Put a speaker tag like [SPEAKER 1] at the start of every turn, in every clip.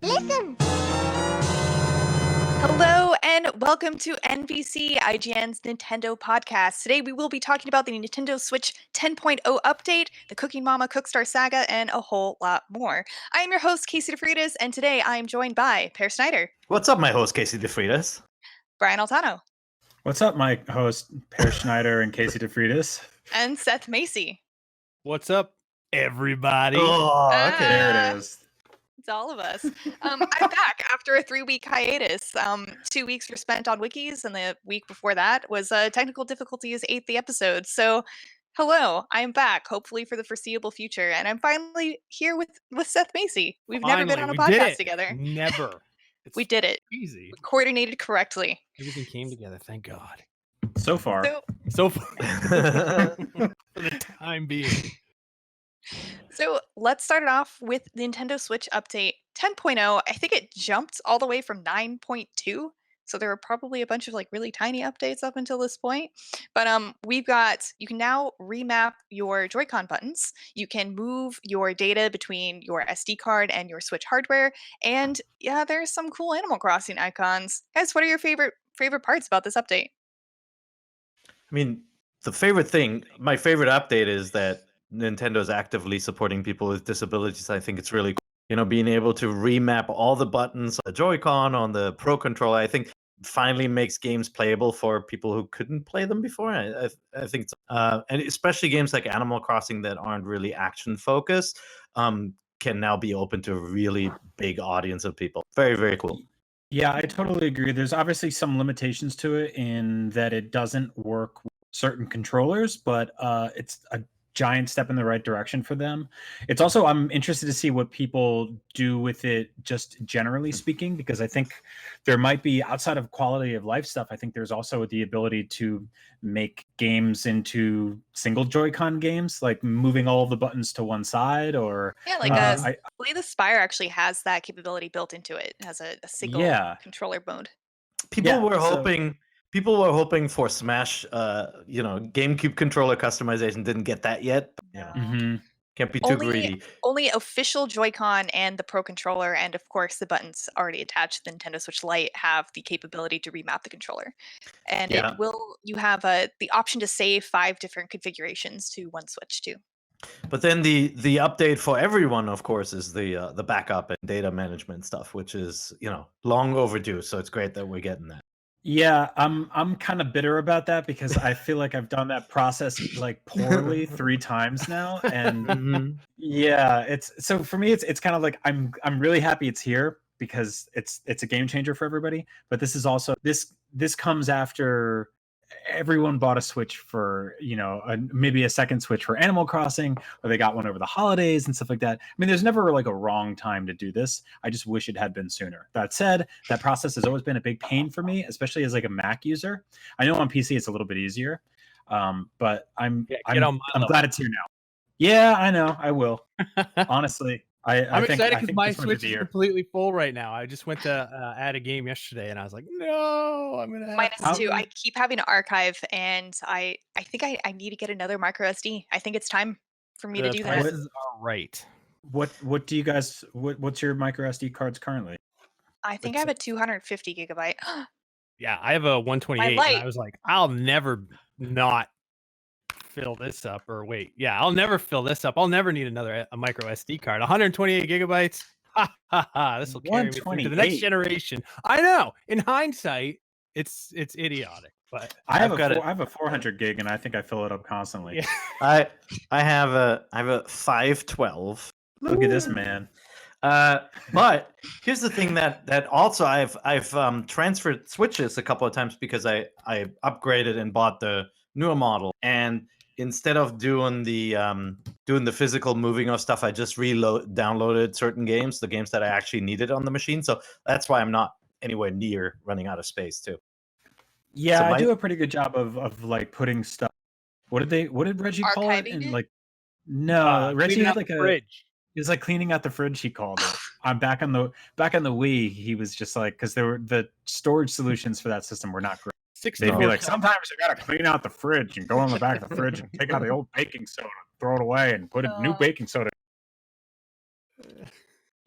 [SPEAKER 1] Listen!
[SPEAKER 2] Hello and welcome to NVC, IGN's Nintendo podcast. Today we will be talking about the Nintendo Switch 10.0 update, the Cooking Mama Cookstar saga, and a whole lot more. I am your host, Casey DeFreitas, and today I am joined by Peer Schneider.
[SPEAKER 3] What's up, my host, Casey DeFreitas?
[SPEAKER 2] Brian Altano.
[SPEAKER 4] What's up, my host, Peer Schneider and Casey DeFreitas?
[SPEAKER 2] And Seth Macy.
[SPEAKER 5] What's up, everybody?
[SPEAKER 3] Oh, okay.
[SPEAKER 4] There it is.
[SPEAKER 2] It's all of us. I'm back after a 3-week hiatus. 2 weeks were spent on wikis, and the week before that was technical difficulties ate the episode. So, hello, I'm back, hopefully for the foreseeable future, and I'm finally here with Seth Macy. We've never been on a podcast together.
[SPEAKER 5] Never.
[SPEAKER 2] We did it.
[SPEAKER 5] Easy.
[SPEAKER 2] We coordinated correctly.
[SPEAKER 5] Everything came together. Thank God.
[SPEAKER 4] So far.
[SPEAKER 5] So far. For the time being.
[SPEAKER 2] So let's start it off with Nintendo Switch Update 10.0. I think it jumped all the way from 9.2. So there were probably a bunch of like really tiny updates up until this point. But you can now remap your Joy-Con buttons. You can move your data between your SD card and your Switch hardware. And yeah, there's some cool Animal Crossing icons. Guys, what are your favorite parts about this update?
[SPEAKER 3] I mean, my favorite update is that Nintendo's actively supporting people with disabilities. I think it's really cool. You know, being able to remap all the buttons on the Joy-Con, on the Pro Controller, I think finally makes games playable for people who couldn't play them before. I think it's, and especially games like Animal Crossing that aren't really action focused can now be open to a really big audience of people. Very, very cool.
[SPEAKER 4] Yeah, I totally agree. There's obviously some limitations to it in that it doesn't work with certain controllers, but it's a giant step in the right direction for them. It's also, I'm interested to see what people do with it, just generally speaking, because I think there might be, outside of quality of life stuff, I think there's also the ability to make games into single Joy-Con games, like moving all the buttons to one side, or
[SPEAKER 2] yeah, like I believe the Spire actually has that capability built into it. It has a single controller mode.
[SPEAKER 3] People were hoping for Smash, GameCube controller customization. Didn't get that yet. Can't be too greedy.
[SPEAKER 2] Only official Joy-Con and the Pro Controller, and of course the buttons already attached to the Nintendo Switch Lite have the capability to remap the controller. And you have the option to save 5 different configurations to one Switch too.
[SPEAKER 3] But then the update for everyone, of course, is the backup and data management stuff, which is, long overdue. So it's great that we're getting that.
[SPEAKER 4] Yeah, I'm kind of bitter about that because I feel like I've done that process like poorly 3 times now, and yeah, it's so for me it's kind of like I'm really happy it's here because it's a game changer for everybody. But this is also this comes after everyone bought a Switch for, maybe a second Switch for Animal Crossing, or they got one over the holidays and stuff like that. I mean, there's never like a wrong time to do this. I just wish it had been sooner. That said, that process has always been a big pain for me, especially as like a Mac user. I know on PC it's a little bit easier, but I'm glad it's here now. Yeah, I know. I will. Honestly.
[SPEAKER 5] I'm excited because my Switch is completely full right now. I just went to add a game yesterday, and I was like, "No, I'm gonna."
[SPEAKER 2] Mine is too. I keep having to archive, and I think I need to get another micro SD. I think it's time for me to do that.
[SPEAKER 5] Prices are right.
[SPEAKER 4] What do you guys? What's your micro SD cards currently?
[SPEAKER 2] I think I have a 250 gigabyte.
[SPEAKER 5] Yeah, I have a 128, and I was like, I'll never not fill this up, or wait, I'll never fill this up. I'll never need a micro SD card. 128 gigabytes. This will carry me through to the next generation. I know. In hindsight, it's idiotic, but
[SPEAKER 4] I have a 400 gig, and I think I fill it up constantly.
[SPEAKER 3] Yeah. I have a 512.
[SPEAKER 4] Look at this man.
[SPEAKER 3] But here's the thing that also I've transferred Switches a couple of times because I upgraded and bought the newer model, and instead of doing the physical moving of stuff, I just downloaded certain games, the games that I actually needed on the machine. So that's why I'm not anywhere near running out of space too.
[SPEAKER 4] Yeah, so I do a pretty good job of like putting stuff. What did Reggie call it? And like, no, Reggie had like a fridge. It was like cleaning out the fridge. He called it. I'm back on the Wii. He was just like, because the storage solutions for that system were not great. They'd be like, sometimes you gotta clean out the fridge and go on the back of the fridge and take out the old baking soda, throw it away, and put a new baking soda.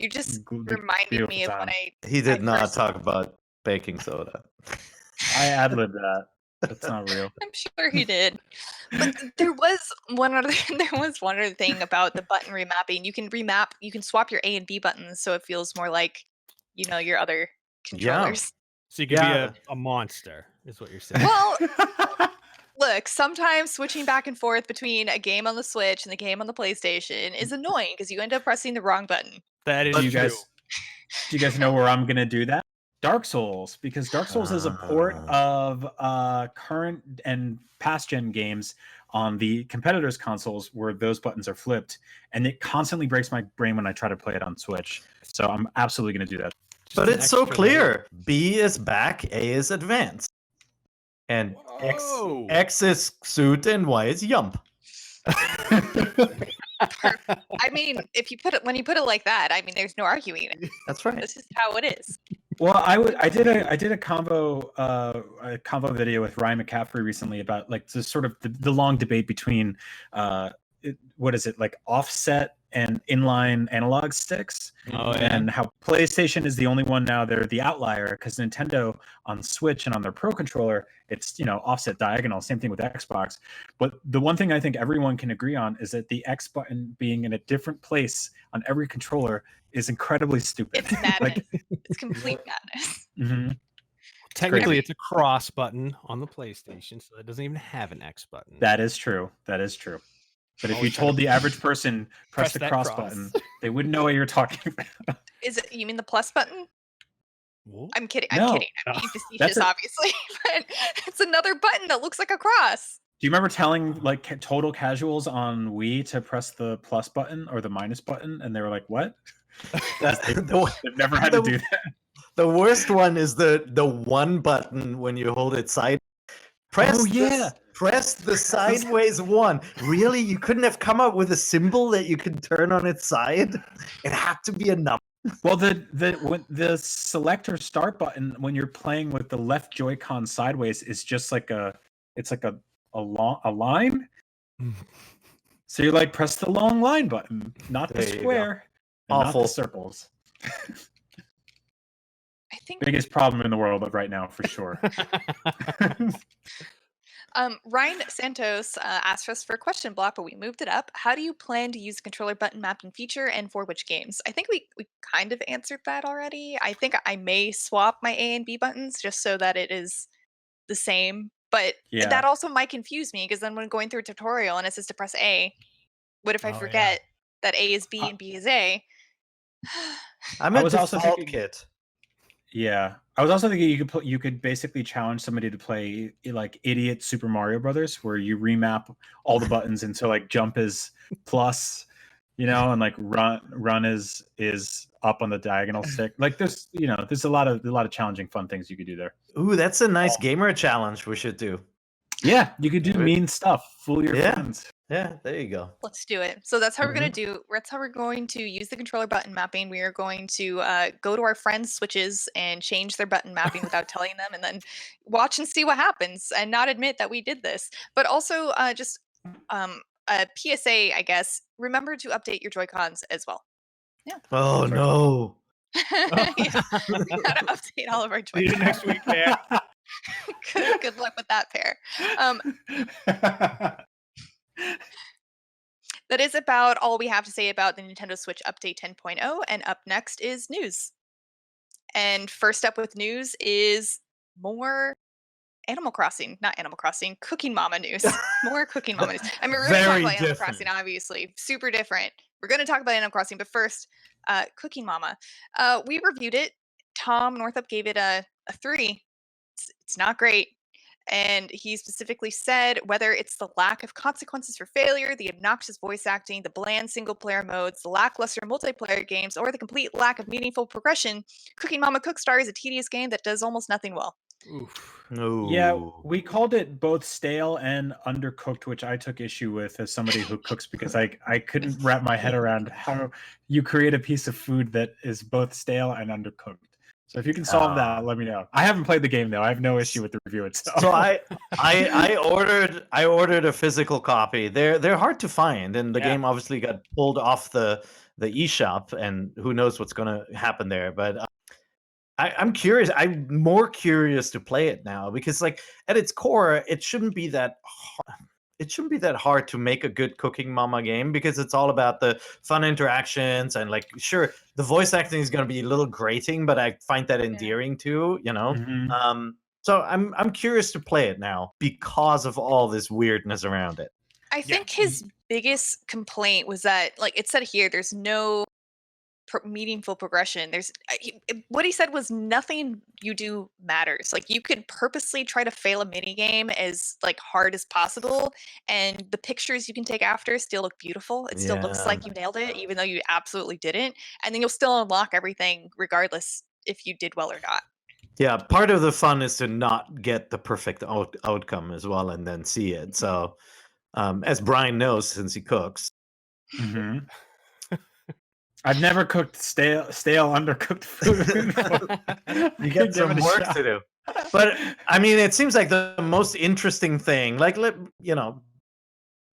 [SPEAKER 2] You just reminded me of when
[SPEAKER 3] He did not
[SPEAKER 2] first...
[SPEAKER 3] talk about baking soda.
[SPEAKER 4] I ad-libbed that. That's not real.
[SPEAKER 2] I'm sure he did. But there was one other thing about the button remapping. You can swap your A and B buttons so it feels more like, your other controllers.
[SPEAKER 5] So you can be a monster, is what you're saying.
[SPEAKER 2] Well, look, sometimes switching back and forth between a game on the Switch and the game on the PlayStation is annoying because you end up pressing the wrong button.
[SPEAKER 5] That is true.
[SPEAKER 4] Do you guys know where I'm gonna do that? Dark Souls, because Dark Souls is a port of current and past gen games on the competitors' consoles where those buttons are flipped, and it constantly breaks my brain when I try to play it on Switch. So I'm absolutely going to do that.
[SPEAKER 3] But it's so clear. B is back, A is advanced. And X is suit and Y is yump.
[SPEAKER 2] I mean, when you put it like that, I mean, there's no arguing it.
[SPEAKER 3] That's right.
[SPEAKER 2] This is how it is.
[SPEAKER 4] Well, I did a combo video with Ryan McCaffrey recently about like the sort of the long debate between what is it, like offset and inline analog sticks, and how PlayStation is the only one now, they're the outlier, because Nintendo on Switch and on their Pro controller, it's offset diagonal, same thing with Xbox. But the one thing I think everyone can agree on is that the X button being in a different place on every controller is incredibly stupid.
[SPEAKER 2] It's madness. It's complete madness.
[SPEAKER 4] Mm-hmm.
[SPEAKER 5] Technically, it's a cross button on the PlayStation, so it doesn't even have an X button.
[SPEAKER 4] That is true. But if you told the average person press the cross button, they wouldn't know what you're talking about.
[SPEAKER 2] You mean the plus button?
[SPEAKER 5] What?
[SPEAKER 2] I'm kidding. I'm kidding. I'm being facetious, obviously, but it's another button that looks like a cross.
[SPEAKER 4] Do you remember telling like total casuals on Wii to press the plus button or the minus button, and they were like, "What?" They've never had to do that.
[SPEAKER 3] The worst one is the one button when you hold it side. Press the sideways one. Really? You couldn't have come up with a symbol that you could turn on its side? It had to be a number.
[SPEAKER 4] Well, the select or start button when you're playing with the left Joy-Con sideways is just like a line. So you like press the long line button, not the square, and not the circles.
[SPEAKER 2] I think
[SPEAKER 4] biggest problem in the world right now, for sure.
[SPEAKER 2] Ryan Santos asked us for a question block, but we moved it up. How do you plan to use the controller button mapping feature, and for which games? I think we kind of answered that already. I think I may swap my A and B buttons just so that it is the same. But that also might confuse me, because then when going through a tutorial and it says to press A, what if I forget that A is B and B is A?
[SPEAKER 3] I was also thinking kit.
[SPEAKER 4] Yeah, I was also thinking you could basically challenge somebody to play like Idiot Super Mario Brothers, where you remap all the buttons, and so like jump is plus, and like run is up on the diagonal stick. Like there's a lot of challenging fun things you could do there.
[SPEAKER 3] Ooh, that's a nice gamer challenge we should do.
[SPEAKER 4] Yeah, you could do mean stuff, fool your friends.
[SPEAKER 3] Yeah, there you go.
[SPEAKER 2] Let's do it. So that's how we're going to do. That's how we're going to use the controller button mapping. We are going to go to our friends' Switches and change their button mapping without telling them, and then watch and see what happens, and not admit that we did this. But also just a PSA, I guess. Remember to update your Joy-Cons as well. Yeah.
[SPEAKER 3] Oh no.
[SPEAKER 2] We gotta update all of our Joy-Cons.
[SPEAKER 5] See you next week, pair.
[SPEAKER 2] Good luck with that, pair. That is about all we have to say about the Nintendo Switch Update 10.0, and up next is news. And first up with news is more Cooking Mama news. More Cooking Mama news. I mean, we're going to talk about Animal Crossing, obviously. Super different. We're going to talk about Animal Crossing, but first, Cooking Mama. We reviewed it. Tom Northup gave it a 3. It's not great. And he specifically said whether it's the lack of consequences for failure, the obnoxious voice acting, the bland single-player modes, the lackluster multiplayer games, or the complete lack of meaningful progression, Cooking Mama Cookstar is a tedious game that does almost nothing well.
[SPEAKER 5] Oof.
[SPEAKER 3] No.
[SPEAKER 4] Yeah, we called it both stale and undercooked, which I took issue with as somebody who cooks, because I couldn't wrap my head around how you create a piece of food that is both stale and undercooked. So if you can solve that, let me know. I haven't played the game though. I have no issue with the review itself.
[SPEAKER 3] So I ordered a physical copy. They're hard to find, and the game obviously got pulled off the the eShop, and who knows what's going to happen there. But I'm curious. I'm more curious to play it now because, like, at its core, it shouldn't be that hard to make a good Cooking Mama game, because it's all about the fun interactions, and, like, sure, the voice acting is going to be a little grating, but I find that endearing too, you know. So I'm curious to play it now because of all this weirdness around it.
[SPEAKER 2] I think his biggest complaint was that, like it said here, there's no meaningful progression. What he said was nothing you do matters. Like, you could purposely try to fail a mini game as like hard as possible, and the pictures you can take after still look beautiful. It still looks like you nailed it, even though you absolutely didn't. And then you'll still unlock everything regardless if you did well or not.
[SPEAKER 3] Yeah, part of the fun is to not get the perfect outcome as well, and then see it. So, as Brian knows, since he cooks.
[SPEAKER 4] I've never cooked stale undercooked food.
[SPEAKER 3] You get some work to do. But I mean, it seems like the most interesting thing, like, you know,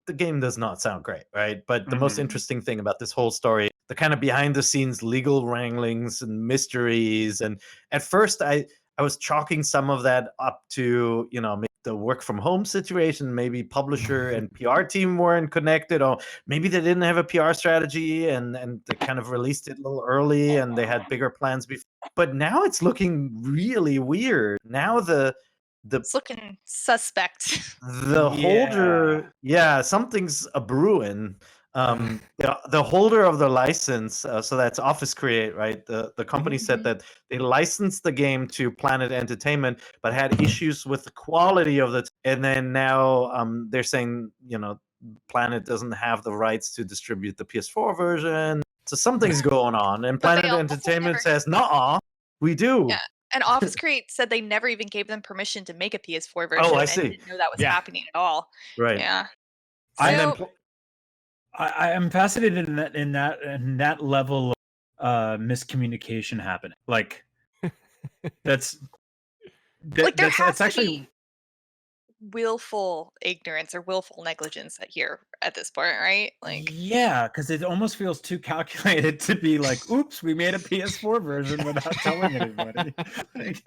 [SPEAKER 3] the game does not sound great, right? But the most interesting thing about this whole story, the kind of behind the scenes legal wranglings and mysteries. And at first I was chalking some of that up to, you know, the work from home situation. Maybe publisher and PR team weren't connected, or maybe they didn't have a PR strategy and they kind of released it a little early and they had bigger plans before. But now it's looking really weird. Now
[SPEAKER 2] it's looking suspect.
[SPEAKER 3] The holder, something's a brewing. The holder of the license, so that's Office Create, right? The company said that they licensed the game to Planet Entertainment, but had issues with the quality of it. And then now they're saying, you know, Planet doesn't have the rights to distribute the PS4 version. So something's going on. And Planet Entertainment says, "Nuh-uh, we do."
[SPEAKER 2] Yeah. And Office Create said they never even gave them permission to make a PS4 version.
[SPEAKER 3] Oh, I see.
[SPEAKER 2] And didn't know that was happening at all.
[SPEAKER 3] Right.
[SPEAKER 2] Yeah.
[SPEAKER 4] So, I am fascinated in that level of miscommunication happening. Like, that's actually
[SPEAKER 2] willful ignorance or willful negligence here at this point, right? Like,
[SPEAKER 4] yeah, because it almost feels too calculated to be like, oops, we made a PS4 version without telling anybody.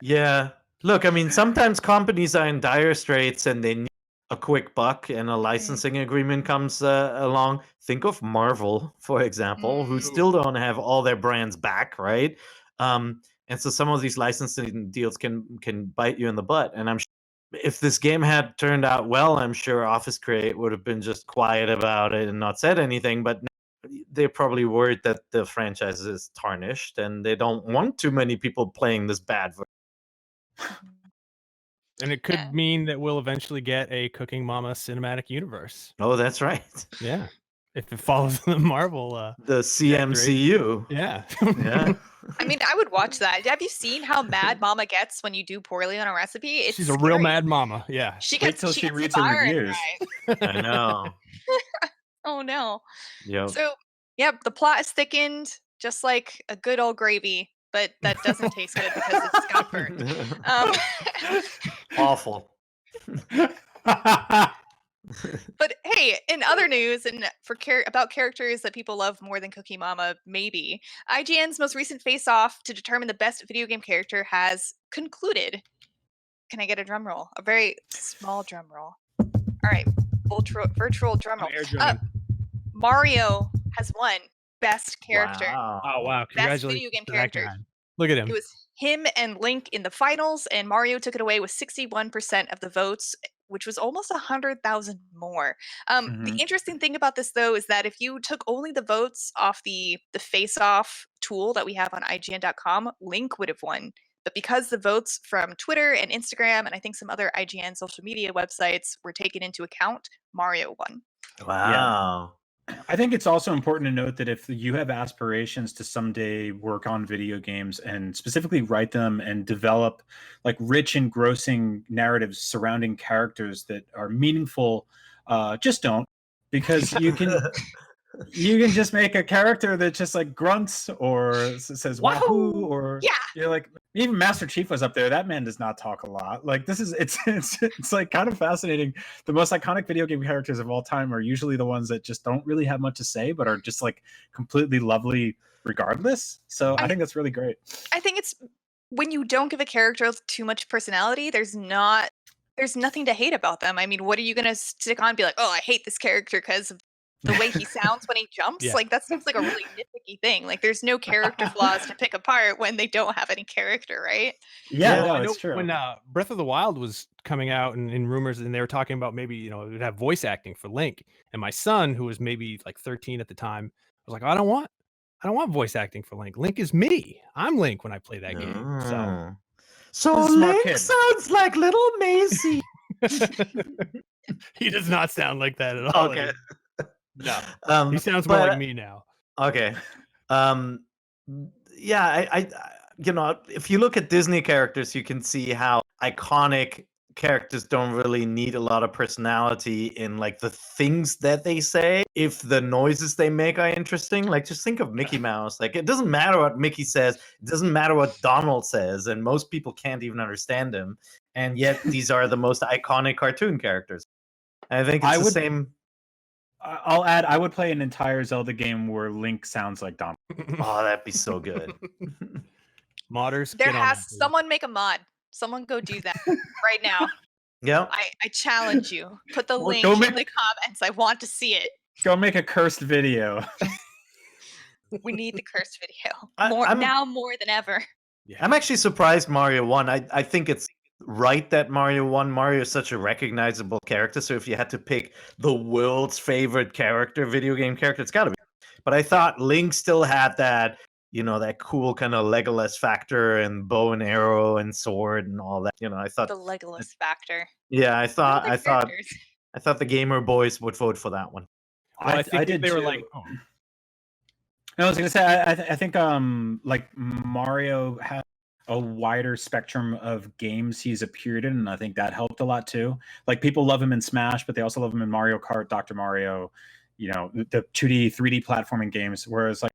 [SPEAKER 3] Yeah, look, I mean, sometimes companies are in dire straits and they need a quick buck, and a licensing agreement comes along. Think of Marvel, for example, who still don't have all their brands back, right? And so some of these licensing deals can bite you in the butt. And I'm sure if this game had turned out well, I'm sure Office Create would have been just quiet about it and not said anything. But they're probably worried that the franchise is tarnished and they don't want too many people playing this bad version.
[SPEAKER 5] And it could mean that we'll eventually get a Cooking Mama cinematic universe.
[SPEAKER 3] Oh, that's right.
[SPEAKER 5] Yeah. If it follows the Marvel
[SPEAKER 3] the CMCU.
[SPEAKER 5] Yeah.
[SPEAKER 3] Yeah.
[SPEAKER 2] I mean, I would watch that. Have you seen how mad Mama gets when you do poorly on a recipe?
[SPEAKER 5] She's a real mad mama. Yeah.
[SPEAKER 4] Wait till she reads her reviews.
[SPEAKER 3] I know.
[SPEAKER 2] Oh no.
[SPEAKER 3] Yeah.
[SPEAKER 2] So, the plot is thickened, just like a good old gravy, but that doesn't taste good because it's got burned.
[SPEAKER 3] Awful.
[SPEAKER 2] But hey, in other news, and about characters that people love more than Cookie Mama, maybe IGN's most recent face-off to determine the best video game character has concluded. Can I get a drum roll? A very small drum roll. All right, virtual drum roll. Mario has won best character.
[SPEAKER 3] Wow.
[SPEAKER 5] Oh wow!
[SPEAKER 2] Best video game character.
[SPEAKER 5] Look at him.
[SPEAKER 2] It was him and Link in the finals, and Mario took it away with 61% of the votes, which was almost 100,000 more. The interesting thing about this, though, is that if you took only the votes off the face-off tool that we have on IGN.com, Link would have won. But because the votes from Twitter and Instagram, and I think some other IGN social media websites were taken into account, Mario won.
[SPEAKER 3] Wow.
[SPEAKER 4] I think it's also important to note that if you have aspirations to someday work on video games and specifically write them and develop like rich, engrossing narratives surrounding characters that are meaningful, just don't, because you can You can just make a character that just like grunts or says wahoo, or like even Master Chief was up there. That man does not talk a lot. Like this is it's like kind of fascinating. The most iconic video game characters of all time are usually the ones that just don't really have much to say, but are just like completely lovely regardless. So I think that's really great.
[SPEAKER 2] I think it's when you don't give a character too much personality, there's nothing to hate about them. I mean, what are you gonna stick on and be like, oh, I hate this character because of the way he sounds when he jumps?
[SPEAKER 5] Yeah.
[SPEAKER 2] Like that seems like a really nitpicky thing. Like there's no character flaws to pick apart when they don't have any character, right?
[SPEAKER 4] Yeah,
[SPEAKER 5] Well,
[SPEAKER 4] no,
[SPEAKER 5] I know
[SPEAKER 4] it's true.
[SPEAKER 5] when Breath of the Wild was coming out and in rumors, and they were talking about maybe, it would have voice acting for Link. And my son, who was maybe like 13 at the time, was like, I don't want voice acting for Link. Link is me. I'm Link when I play that game.
[SPEAKER 3] So Link sounds like little Macy.
[SPEAKER 5] He does not sound like that at all.
[SPEAKER 3] Okay.
[SPEAKER 5] No. He sounds more like me now.
[SPEAKER 3] Okay. Yeah, I if you look at Disney characters, you can see how iconic characters don't really need a lot of personality in like the things that they say if the noises they make are interesting. Like just think of Mickey Mouse. Like it doesn't matter what Mickey says, it doesn't matter what Donald says, and most people can't even understand him, and yet these are the most iconic cartoon characters. I think it's the same.
[SPEAKER 4] I'll add, I would play an entire Zelda game where Link sounds like Donald.
[SPEAKER 3] Oh, that'd be so good.
[SPEAKER 5] Modders,
[SPEAKER 2] Someone make a mod. Someone go do that right now.
[SPEAKER 3] Yeah.
[SPEAKER 2] I challenge you. Put the link in the comments. I want to see it.
[SPEAKER 4] Go make a cursed video.
[SPEAKER 2] We need the cursed video. Now more than ever.
[SPEAKER 3] Yeah. I'm actually surprised Mario won. I think it's right that Mario won. Mario is such a recognizable character, so if you had to pick the world's favorite character, video game character, it's gotta be. But I thought Link still had that, that cool kind of Legolas factor and bow and arrow and sword and all that. I thought
[SPEAKER 2] the Legolas factor.
[SPEAKER 3] Yeah, I thought the gamer boys would vote for that one.
[SPEAKER 5] Well, I think they were like,
[SPEAKER 4] I was gonna say I think like Mario has a wider spectrum of games he's appeared in, and I think that helped a lot too. Like people love him in Smash, but they also love him in Mario Kart, Dr. Mario, the 2D, 3D platforming games. Whereas like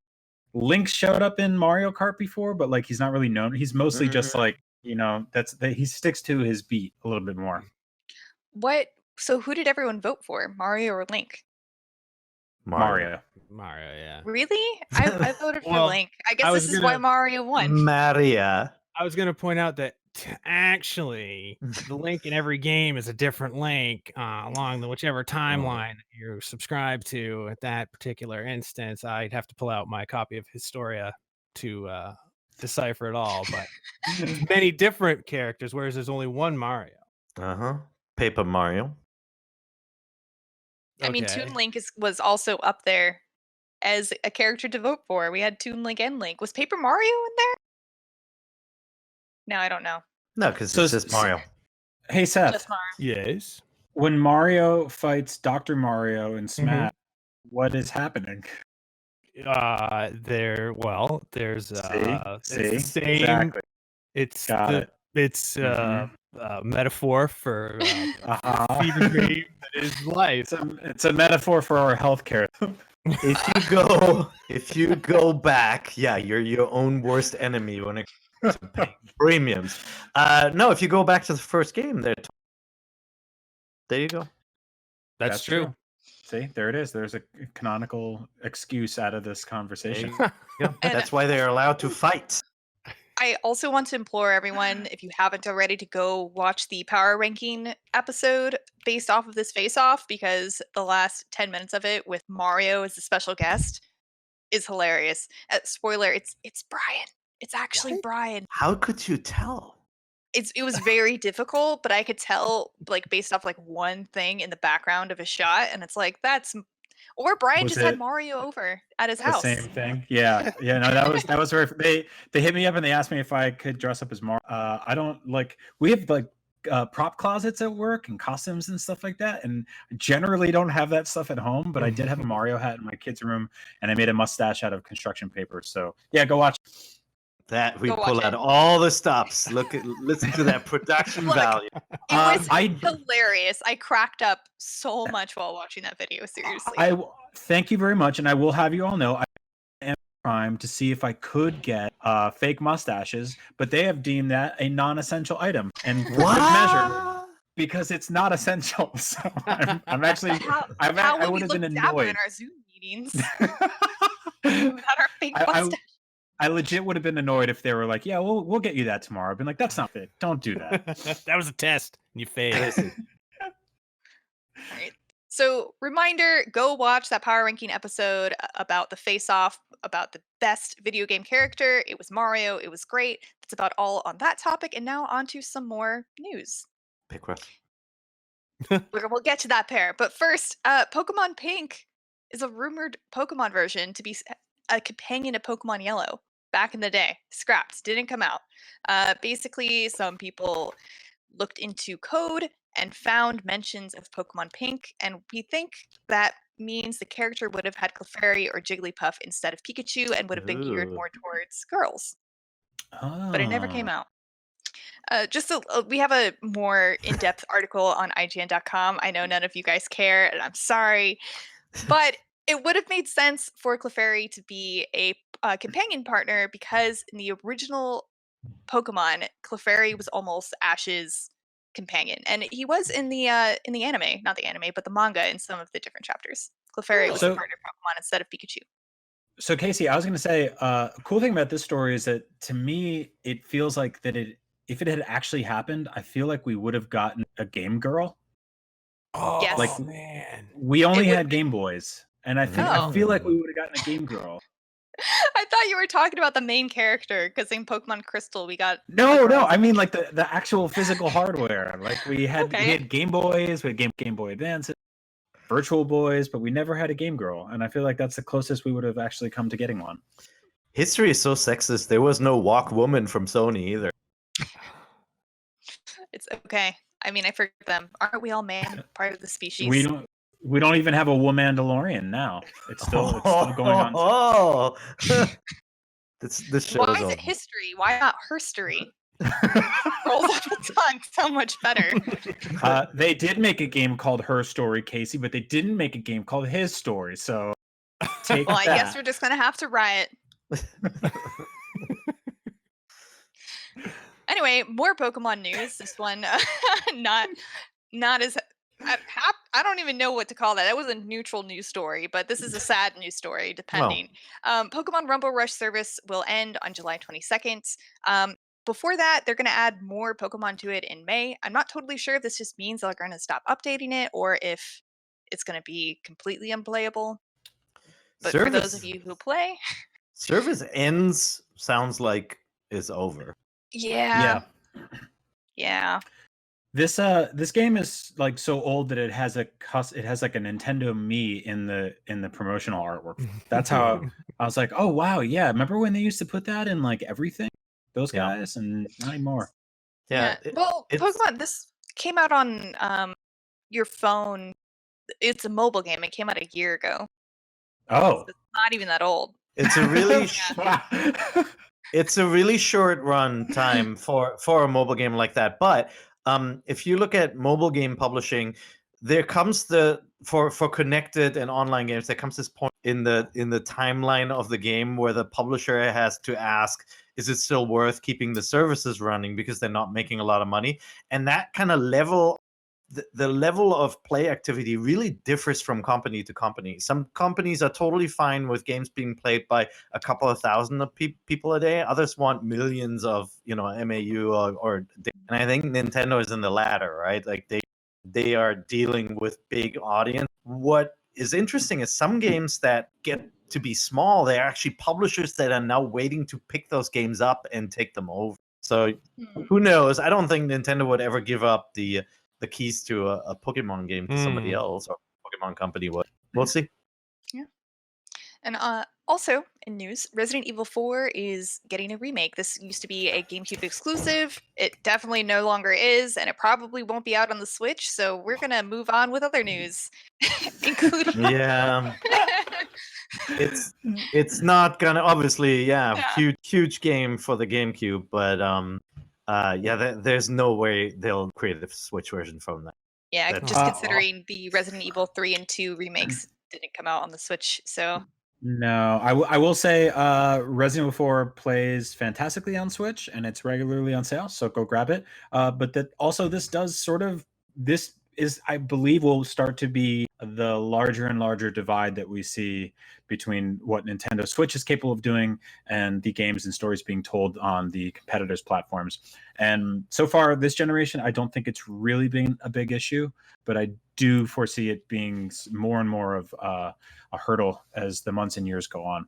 [SPEAKER 4] Link showed up in Mario Kart before, but like he's not really known. He's mostly just like, he sticks to his beat a little bit more.
[SPEAKER 2] So who did everyone vote for? Mario or Link?
[SPEAKER 4] Mario,
[SPEAKER 5] yeah.
[SPEAKER 2] Really? I voted for Link. I guess this is why Mario won.
[SPEAKER 3] Maria.
[SPEAKER 5] I was going to point out that actually the Link in every game is a different Link along whichever timeline you subscribe to at that particular instance. I'd have to pull out my copy of Historia to decipher it all, but there's many different characters, whereas there's only one Mario.
[SPEAKER 3] Paper Mario.
[SPEAKER 2] I mean, Toon Link was also up there as a character to vote for. We had Toon Link and Link. Was Paper Mario in there? No, I don't know.
[SPEAKER 3] No, because it's just Mario.
[SPEAKER 4] Hey, Seth.
[SPEAKER 2] Just Mario.
[SPEAKER 5] Yes.
[SPEAKER 4] When Mario fights Dr. Mario in Smash, what is happening?
[SPEAKER 5] There's it's the same.
[SPEAKER 4] Exactly.
[SPEAKER 5] It's metaphor for fever dream that is life.
[SPEAKER 4] It's a metaphor for our healthcare.
[SPEAKER 3] If you go back, you're your own worst enemy when it comes to paying premiums. No, if you go back to the first game, there you go.
[SPEAKER 5] That's true.
[SPEAKER 4] See, there it is. There's a canonical excuse out of this conversation.
[SPEAKER 3] That's why they're allowed to fight.
[SPEAKER 2] I also want to implore everyone, if you haven't already, to go watch the power ranking episode based off of this face-off, because the last 10 minutes of it with Mario as a special guest is hilarious. Spoiler, it's Brian. It's actually Brian.
[SPEAKER 3] How could you tell?
[SPEAKER 2] It was very difficult, but I could tell, like, based off like one thing in the background of a shot, and it's like, or Brian just had Mario over at his house.
[SPEAKER 4] The same thing. Yeah. No, that was where they hit me up and they asked me if I could dress up as Mario. I don't we have prop closets at work and costumes and stuff like that, and generally don't have that stuff at home. But I did have a Mario hat in my kids' room, and I made a mustache out of construction paper. So yeah, go watch.
[SPEAKER 3] That we pull out all the stops. Listen to that production value.
[SPEAKER 2] It was hilarious. I cracked up so much while watching that video. Seriously.
[SPEAKER 4] Thank you very much, and I will have you all know I am Prime to see if I could get fake mustaches, but they have deemed that a non-essential item, and for good measure, because it's not essential. So I'm actually
[SPEAKER 2] How
[SPEAKER 4] I
[SPEAKER 2] will we
[SPEAKER 4] would have
[SPEAKER 2] look
[SPEAKER 4] been
[SPEAKER 2] dapper in
[SPEAKER 4] annoyed.
[SPEAKER 2] our Zoom meetings without our fake mustache?
[SPEAKER 4] I legit would have been annoyed if they were like, "Yeah, we'll get you that tomorrow." I've been like, "That's not fit. Don't do that."
[SPEAKER 5] That was a test. You failed.
[SPEAKER 2] All right. So, reminder, go watch that power ranking episode about the face-off, about the best video game character. It was Mario. It was great. That's about all on that topic. And now on to some more news.
[SPEAKER 3] Pick Russ.
[SPEAKER 2] We'll get to that pair. But first, Pokemon Pink is a rumored Pokemon version to be a companion to Pokemon Yellow back in the day. Scrapped. Didn't come out. Basically, some people looked into code and found mentions of Pokemon Pink, and we think that means the character would have had Clefairy or Jigglypuff instead of Pikachu and would have been geared more towards girls. But it never came out. We have a more in-depth article on IGN.com. I know none of you guys care, and I'm sorry, but it would have made sense for Clefairy to be a companion partner because in the original Pokemon, Clefairy was almost Ash's companion, and he was in the anime, not the anime, but the manga in some of the different chapters. Clefairy was a partner Pokemon instead of Pikachu.
[SPEAKER 4] So Casey, I was going to say, a cool thing about this story is that to me, it feels like that if it had actually happened, I feel like we would have gotten a Game Girl.
[SPEAKER 5] Oh,
[SPEAKER 2] yes.
[SPEAKER 4] Like,
[SPEAKER 5] man.
[SPEAKER 4] We only had Game Boys, and I feel like we would have gotten a Game Girl.
[SPEAKER 2] I thought you were talking about the main character because in Pokemon Crystal we got
[SPEAKER 4] no. I mean like the actual physical hardware. Like we had Game Boys, we had Game Boy Advances, Virtual Boys, but we never had a Game Girl, and I feel like that's the closest we would have actually come to getting one.
[SPEAKER 3] History is so sexist. There was no Walk Woman from Sony either.
[SPEAKER 2] It's okay. I mean, I forget them. Aren't we all man, part of the species?
[SPEAKER 4] We don't even have a Womandalorian now. It's still going on.
[SPEAKER 3] Oh, this show.
[SPEAKER 2] Why is it history? Why not herstory? Rolls off the tongue so much better.
[SPEAKER 4] They did make a game called Her Story, Casey, but they didn't make a game called His Story. So take
[SPEAKER 2] I guess we're just gonna have to riot. Anyway, more Pokemon news. This one, not as. I don't even know what to call that. That was a neutral news story, but this is a sad news story, depending. Pokemon Rumble Rush service will end on July 22nd. Before that, they're going to add more Pokemon to it in May. I'm not totally sure if this just means they're going to stop updating it or if it's going to be completely unplayable. But for those of you who play...
[SPEAKER 3] Service ends sounds like it's over.
[SPEAKER 2] Yeah.
[SPEAKER 4] This game is like so old that it has like a Nintendo Mii in the promotional artwork. That's how I was like, oh wow, yeah. Remember when they used to put that in like everything? Those guys, and not anymore.
[SPEAKER 2] Yeah. Pokemon. This came out on your phone. It's a mobile game. It came out a year ago.
[SPEAKER 4] Oh,
[SPEAKER 2] so it's not even that old.
[SPEAKER 3] It's a really it's a really short run time for a mobile game like that. But if you look at mobile game publishing, there comes for connected and online games, there comes this point in the timeline of the game where the publisher has to ask, is it still worth keeping the services running because they're not making a lot of money? And that kind of level, the level of play activity really differs from company to company. Some companies are totally fine with games being played by a couple of thousand of people a day. Others want millions of, MAU or and I think Nintendo is in the latter, right? Like they are dealing with big audience. What is interesting is some games that get to be small, they're actually publishers that are now waiting to pick those games up and take them over. So who knows? I don't think Nintendo would ever give up the keys to a Pokemon game to somebody else, or Pokemon company would. We'll see.
[SPEAKER 2] Yeah. And also in news, Resident Evil 4 is getting a remake. This used to be a GameCube exclusive. It definitely no longer is, and it probably won't be out on the Switch. So we're gonna move on with other news, including.
[SPEAKER 3] Yeah. It's not gonna obviously huge game for the GameCube, but there's no way they'll create a Switch version from that.
[SPEAKER 2] Yeah, just considering the Resident Evil 3 and 2 remakes didn't come out on the Switch. So
[SPEAKER 4] No, I will say Resident Evil 4 plays fantastically on Switch, and it's regularly on sale, so go grab it. But that also this is, I believe, will start to be the larger and larger divide that we see between what Nintendo Switch is capable of doing and the games and stories being told on the competitors' platforms. And so far this generation, I don't think it's really been a big issue, but I do foresee it being more and more of a hurdle as the months and years go on,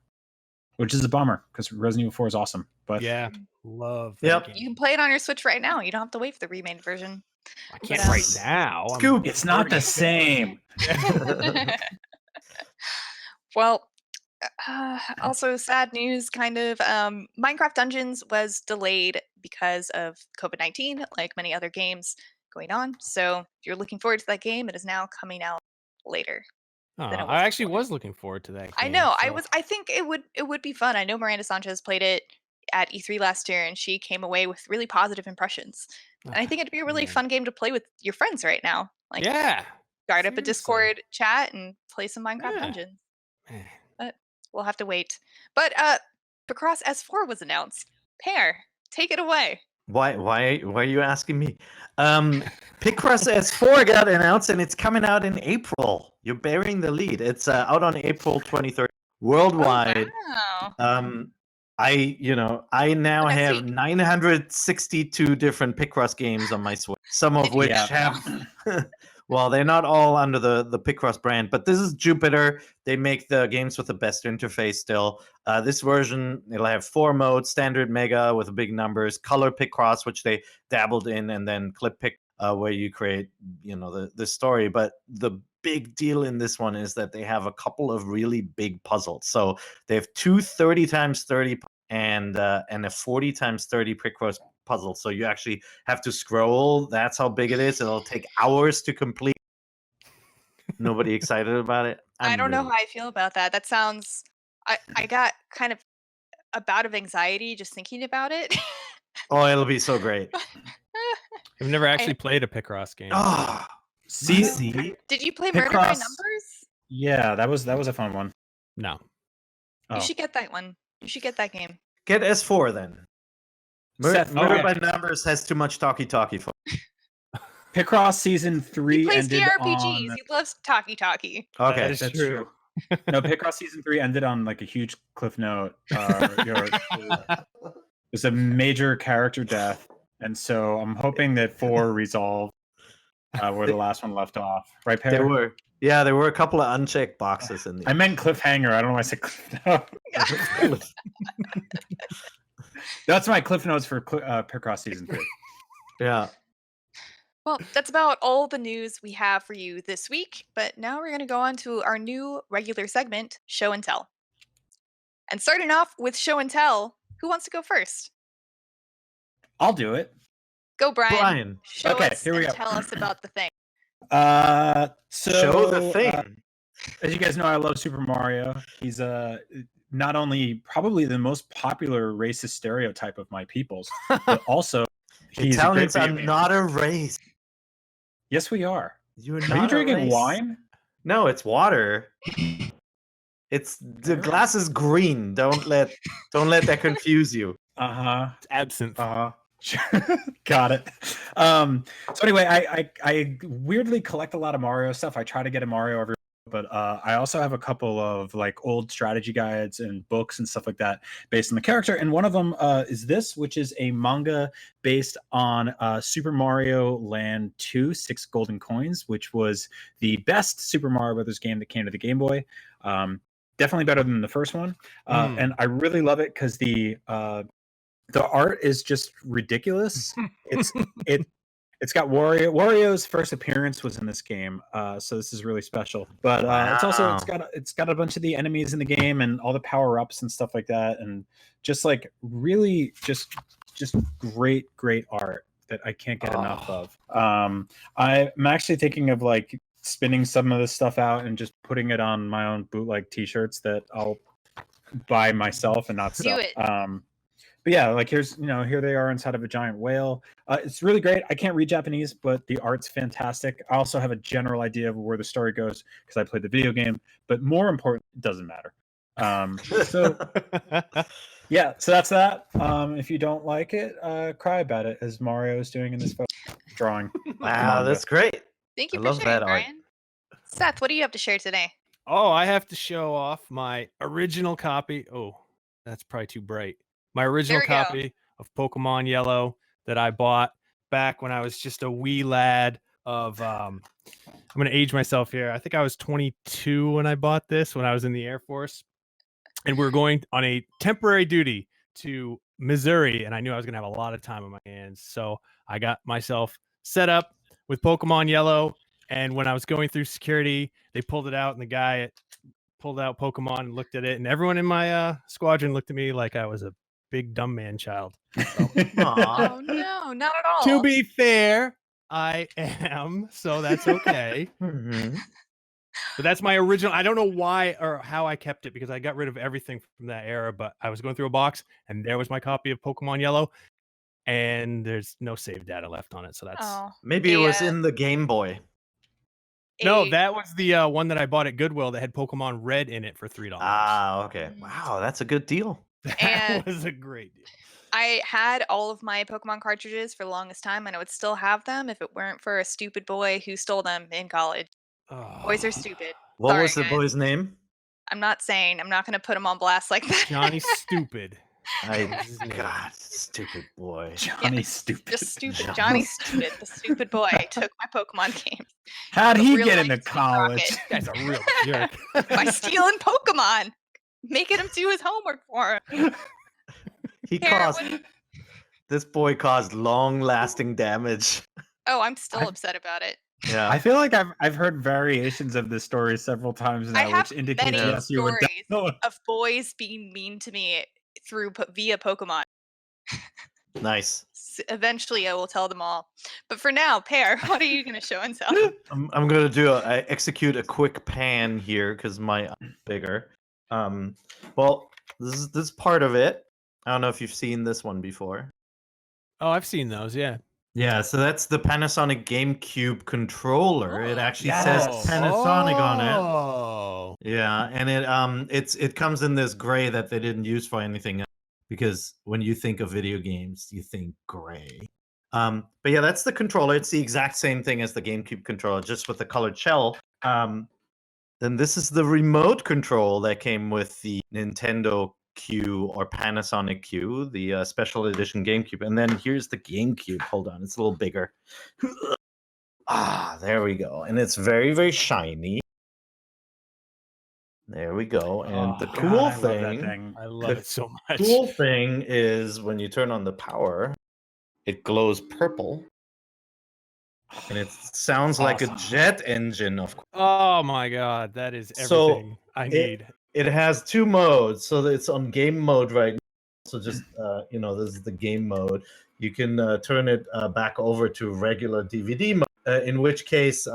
[SPEAKER 4] which is a bummer because Resident Evil 4 is awesome. But
[SPEAKER 5] yeah, love that
[SPEAKER 3] Yep.
[SPEAKER 5] game.
[SPEAKER 2] you can play it on your Switch right now. You don't have to wait for the remade version.
[SPEAKER 5] I can't
[SPEAKER 2] But,
[SPEAKER 5] right now.
[SPEAKER 3] Scoop.
[SPEAKER 4] it's not the same.
[SPEAKER 2] Well, also sad news, kind of. Minecraft Dungeons was delayed because of COVID-19, like many other games going on. So if you're looking forward to that game, it is now coming out later.
[SPEAKER 5] Oh,
[SPEAKER 2] than it was
[SPEAKER 5] I actually
[SPEAKER 2] before.
[SPEAKER 5] was looking forward to that game.
[SPEAKER 2] I know.
[SPEAKER 5] so-
[SPEAKER 2] I think it would be fun. I know Miranda Sanchez played it at E3 last year, and she came away with really positive impressions. And I think it'd be a really
[SPEAKER 5] Man.
[SPEAKER 2] fun game to play with your friends right now. Like,
[SPEAKER 5] Yeah.
[SPEAKER 2] start up a
[SPEAKER 5] seriously.
[SPEAKER 2] Discord chat and play some Minecraft
[SPEAKER 5] Yeah.
[SPEAKER 2] Dungeons.
[SPEAKER 5] Man.
[SPEAKER 2] But we'll have to wait. But Picross S4 was announced. Pear, take it away.
[SPEAKER 3] Why are you asking me? Picross S4 got announced and it's coming out in April. You're bearing the lead. It's out on April 23rd worldwide.
[SPEAKER 2] Oh, wow.
[SPEAKER 3] I now
[SPEAKER 2] Next
[SPEAKER 3] have
[SPEAKER 2] week.
[SPEAKER 3] 962 different Picross games on my Switch. Some of which
[SPEAKER 4] Yeah.
[SPEAKER 3] have well, they're not all under the Picross brand, but this is Jupiter. They make the games with the best interface still. This version, it'll have 4 modes: standard, mega with big numbers, color Picross, which they dabbled in, and then clip pick, where you create, the story. But the big deal in this one is that they have a couple of really big puzzles. So they have 2 30x30 and a 40x30 Picross puzzle. So you actually have to scroll. That's how big it is. It'll take hours to complete. Nobody excited about it?
[SPEAKER 2] I don't know
[SPEAKER 3] really-
[SPEAKER 2] how I feel about that. That sounds. I got kind of a bout of anxiety just thinking about it.
[SPEAKER 3] Oh, it'll be so great.
[SPEAKER 5] I've never actually played a Picross game.
[SPEAKER 3] Oh,
[SPEAKER 4] See?
[SPEAKER 2] Did you play Murder by
[SPEAKER 4] Picross-
[SPEAKER 2] Numbers?
[SPEAKER 4] Yeah, that was a fun one.
[SPEAKER 5] No.
[SPEAKER 4] Oh.
[SPEAKER 2] You should get that one. You should get that game.
[SPEAKER 3] get S4 then.
[SPEAKER 4] Seth,
[SPEAKER 3] Murder
[SPEAKER 4] okay.
[SPEAKER 3] by Numbers has too much talkie for.
[SPEAKER 4] Picross season 3
[SPEAKER 2] He plays
[SPEAKER 4] ended
[SPEAKER 2] JRPGs.
[SPEAKER 4] on.
[SPEAKER 2] He loves talkie.
[SPEAKER 3] Okay,
[SPEAKER 5] That is
[SPEAKER 3] that's
[SPEAKER 5] true.
[SPEAKER 4] No, Picross season 3 ended on like a huge cliff note. There's a major character death, and so I'm hoping that 4 resolved where the last one left off. Right, Perry?
[SPEAKER 3] There were a couple of unchecked boxes in
[SPEAKER 4] I
[SPEAKER 3] the.
[SPEAKER 4] meant cliffhanger. I don't know why I said cliff note. That's my cliff notes for Picross season 3.
[SPEAKER 3] Yeah.
[SPEAKER 2] Well, that's about all the news we have for you this week. But now we're going to go on to our new regular segment, Show and Tell. And starting off with Show and Tell, who wants to go first?
[SPEAKER 4] I'll do it.
[SPEAKER 2] Go, Brian.
[SPEAKER 3] Brian,
[SPEAKER 2] Show
[SPEAKER 4] Okay,
[SPEAKER 2] us
[SPEAKER 4] here we
[SPEAKER 2] and
[SPEAKER 4] go.
[SPEAKER 2] tell us about the thing.
[SPEAKER 4] So
[SPEAKER 3] show the thing.
[SPEAKER 4] As you guys know, I love Super Mario. He's not only probably the most popular racist stereotype of my peoples, but also he's a great
[SPEAKER 3] Italians are
[SPEAKER 4] video game.
[SPEAKER 3] not a race.
[SPEAKER 4] Yes, we are.
[SPEAKER 3] You're
[SPEAKER 4] Are
[SPEAKER 3] not
[SPEAKER 4] you
[SPEAKER 3] a
[SPEAKER 4] drinking
[SPEAKER 3] race.
[SPEAKER 4] wine?
[SPEAKER 3] No, it's water. It's the glass is green. Don't let that confuse you.
[SPEAKER 5] It's absinthe.
[SPEAKER 4] Got it. So anyway, I weirdly collect a lot of Mario stuff. I try to get a Mario every, but I also have a couple of like old strategy guides and books and stuff like that based on the character. And one of them is this, which is a manga based on Super Mario Land 2: 6 Golden Coins, which was the best Super Mario Brothers game that came to the Game Boy. Definitely better than the first one, and I really love it because the art is just ridiculous. It's got Wario's first appearance was in this game, so this is really special. But it's got a bunch of the enemies in the game and all the power ups and stuff like that, and just like really just great art that I can't get enough of. I'm actually thinking of like spinning some of this stuff out and just putting it on my own bootleg T-shirts that I'll buy myself and not sell.
[SPEAKER 2] Do it.
[SPEAKER 4] But yeah, like here they are inside of a giant whale. It's really great. I can't read Japanese, but the art's fantastic. I also have a general idea of where the story goes because I played the video game. But more important, it doesn't matter. So yeah, so that's that. If you don't like it, cry about it, as Mario is doing in this drawing.
[SPEAKER 3] Wow, that's great.
[SPEAKER 2] Thank you
[SPEAKER 3] I
[SPEAKER 2] for
[SPEAKER 3] love
[SPEAKER 2] sharing,
[SPEAKER 3] that art.
[SPEAKER 2] Brian. Seth, what do you have to share today?
[SPEAKER 5] Oh, I have to show off my original copy. Oh, that's probably too bright. My original
[SPEAKER 2] There we go.
[SPEAKER 5] copy of Pokemon Yellow that I bought back when I was just a wee lad of I'm going to age myself here. I think I was 22 when I bought this, when I was in the Air Force. And we were going on a temporary duty to Missouri, and I knew I was going to have a lot of time on my hands. So I got myself set up with Pokemon Yellow. And when I was going through security, they pulled it out, and the guy pulled out Pokemon and looked at it. And everyone in my squadron looked at me like I was a big dumb man child. So,
[SPEAKER 2] oh, no, not at all.
[SPEAKER 5] To be fair, I am. So that's okay. But that's my original. I don't know why or how I kept it because I got rid of everything from that era. But I was going through a box, and there was my copy of Pokemon Yellow. And there's no save data left on it. So that's...
[SPEAKER 3] Maybe it was in the Game Boy.
[SPEAKER 5] No, that was the one that I bought at Goodwill that had Pokemon Red in it for $3.
[SPEAKER 3] Ah, okay. Wow, that's a good deal.
[SPEAKER 5] That was a great deal.
[SPEAKER 2] I had all of my Pokemon cartridges for the longest time, and I would still have them if it weren't for a stupid boy who stole them in college. Boys are stupid.
[SPEAKER 3] What
[SPEAKER 2] Sorry,
[SPEAKER 3] was the
[SPEAKER 2] guys.
[SPEAKER 3] boy's name?
[SPEAKER 2] I'm not saying. I'm not going to put him on blast like that.
[SPEAKER 5] Johnny Stupid.
[SPEAKER 3] God, stupid boy.
[SPEAKER 4] Johnny Stupid.
[SPEAKER 2] Just stupid. Johnny Stupid. The stupid boy took my Pokemon games.
[SPEAKER 4] How'd he get into college?
[SPEAKER 5] This guy's a real jerk.
[SPEAKER 2] By stealing Pokemon. Making him do his homework for him.
[SPEAKER 3] This boy caused long-lasting damage.
[SPEAKER 2] Oh, I'm still upset about it.
[SPEAKER 3] Yeah,
[SPEAKER 4] I feel like I've heard variations of this story several times now, which indicates
[SPEAKER 2] many
[SPEAKER 4] you would
[SPEAKER 2] stories of boys being mean to me via Pokemon.
[SPEAKER 3] Nice.
[SPEAKER 2] Eventually, I will tell them all. But for now, Pear, what are you going to show and tell?
[SPEAKER 3] I'm gonna execute a quick pan here because my bigger. Well, this is part of it. I don't know if you've seen this one before.
[SPEAKER 5] Oh, I've seen those. Yeah.
[SPEAKER 3] Yeah, so that's the Panasonic GameCube controller. It actually says Panasonic on it.
[SPEAKER 5] Oh.
[SPEAKER 3] Yeah, and it comes in this gray that they didn't use for anything else, because when you think of video games, you think gray. But yeah, that's the controller. It's the exact same thing as the GameCube controller, just with the colored shell. Then this is the remote control that came with the Nintendo Q or Panasonic Q, the special edition GameCube. And then here's the GameCube. Hold on, it's a little bigger. There we go. And it's very, very shiny. There we go. And the cool thing,
[SPEAKER 5] I love it so much.
[SPEAKER 3] The cool thing is when you turn on the power, it glows purple. And it sounds like a jet engine, of course.
[SPEAKER 5] Oh my god, that is everything I need.
[SPEAKER 3] It has two modes, so it's on game mode right now. So just this is the game mode. You can turn it back over to regular DVD mode, in which case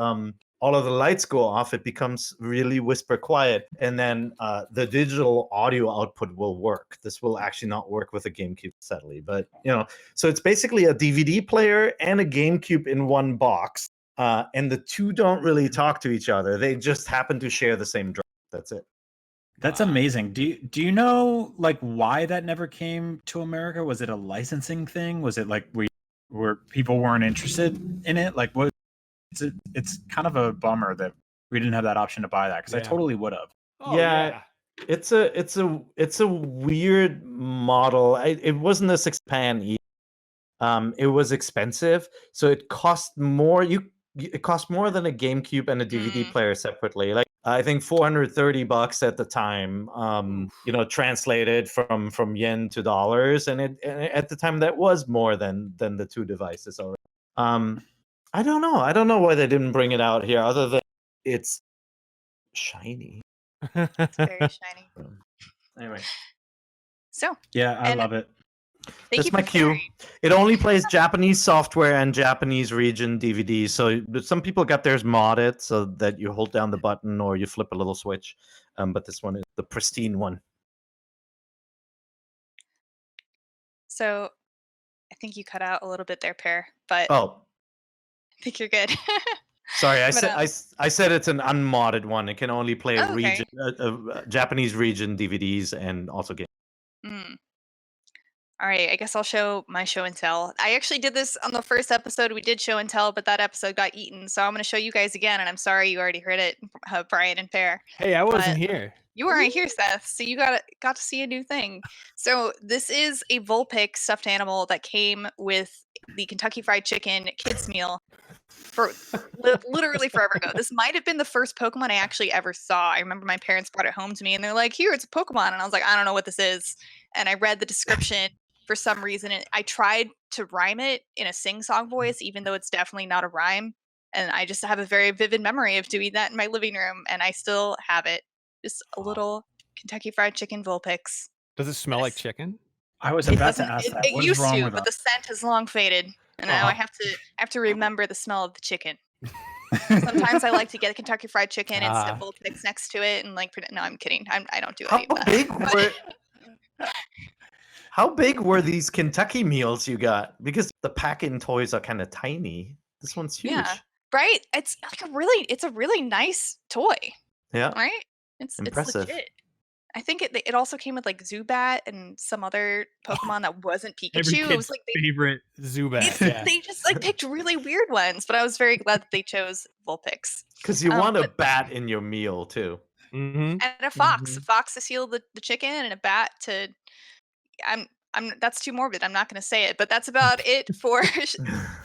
[SPEAKER 3] all of the lights go off. It becomes really whisper quiet, and then the digital audio output will work. This will actually not work with a GameCube, sadly, but so it's basically a DVD player and a GameCube in one box, and the two don't really talk to each other. They just happen to share the same drive. That's it.
[SPEAKER 4] That's amazing. Do you know like why that never came to America? Was it a licensing thing? Was it like where people weren't interested in it? Like what? It's kind of a bummer that we didn't have that option to buy that, because I totally would have.
[SPEAKER 5] Oh,
[SPEAKER 3] yeah. It's a weird model. It wasn't a 6-pan either. It was expensive, so it cost more. It cost more than a GameCube and a DVD player separately. Like I think $430 at the time. Translated from yen to dollars, and at the time that was more than the two devices already. I don't know. I don't know why they didn't bring it out here, other than it's shiny.
[SPEAKER 2] It's very shiny.
[SPEAKER 3] Anyway.
[SPEAKER 2] So.
[SPEAKER 4] Yeah, I love it.
[SPEAKER 3] That's my cue. It only plays Japanese software and Japanese region DVDs. So some people got theirs modded so that you hold down the button or you flip a little switch. But this one is the pristine one.
[SPEAKER 2] So I think you cut out a little bit there, Pear, but
[SPEAKER 3] Oh,
[SPEAKER 2] I think you're good.
[SPEAKER 3] sorry. I
[SPEAKER 2] But,
[SPEAKER 3] said I said it's an unmodded one. It can only play
[SPEAKER 2] oh, okay.
[SPEAKER 3] Japanese region DVDs and also games.
[SPEAKER 2] Mm. All right, I guess I'll show my show and tell. I actually did this on the first episode. We did show and tell, but that episode got eaten. So I'm going to show you guys again, and I'm sorry you already heard it, Brian and Pear.
[SPEAKER 5] Hey, I wasn't
[SPEAKER 2] But
[SPEAKER 5] here.
[SPEAKER 2] you weren't here, Seth, so you got to see a new thing. So this is a Vulpix stuffed animal that came with the Kentucky Fried Chicken kids meal for literally forever ago. This might have been the first Pokemon I actually ever saw. I remember my parents brought it home to me, and they're like, "Here, it's a Pokemon," and I was like, "I don't know what this is." And I read the description for some reason. And I tried to rhyme it in a sing-song voice, even though it's definitely not a rhyme. And I just have a very vivid memory of doing that in my living room, and I still have it. Just a little Kentucky Fried Chicken Vulpix.
[SPEAKER 5] Does it smell like chicken?
[SPEAKER 4] I was
[SPEAKER 2] It
[SPEAKER 4] about to
[SPEAKER 2] doesn't.
[SPEAKER 4] ask that.
[SPEAKER 2] It
[SPEAKER 4] What is
[SPEAKER 2] used
[SPEAKER 4] wrong
[SPEAKER 2] to,
[SPEAKER 4] with
[SPEAKER 2] but
[SPEAKER 4] that?
[SPEAKER 2] the scent has long faded, and now I have to remember the smell of the chicken. Sometimes I like to get a Kentucky Fried Chicken and set Vulpix next to it, and like, no, I'm kidding. I don't do any of that.
[SPEAKER 3] How big were these Kentucky meals you got? Because the pack-in toys are kind of tiny. This one's huge.
[SPEAKER 2] Yeah, right. It's like it's a really nice toy.
[SPEAKER 3] Yeah.
[SPEAKER 2] Right. It's
[SPEAKER 3] Impressive.
[SPEAKER 2] legit. I think it also came with like Zubat and some other Pokemon that wasn't
[SPEAKER 5] Every
[SPEAKER 2] Pikachu. It
[SPEAKER 5] kid's
[SPEAKER 2] was like
[SPEAKER 5] favorite Zubat. Yeah.
[SPEAKER 2] they just like picked really weird ones, but I was very glad that they chose Vulpix.
[SPEAKER 3] Because you want a bat in your meal too.
[SPEAKER 5] Mm-hmm.
[SPEAKER 2] And a fox, a fox to seal the chicken, and a bat to. I'm that's too morbid. I'm not going to say it, but that's about it for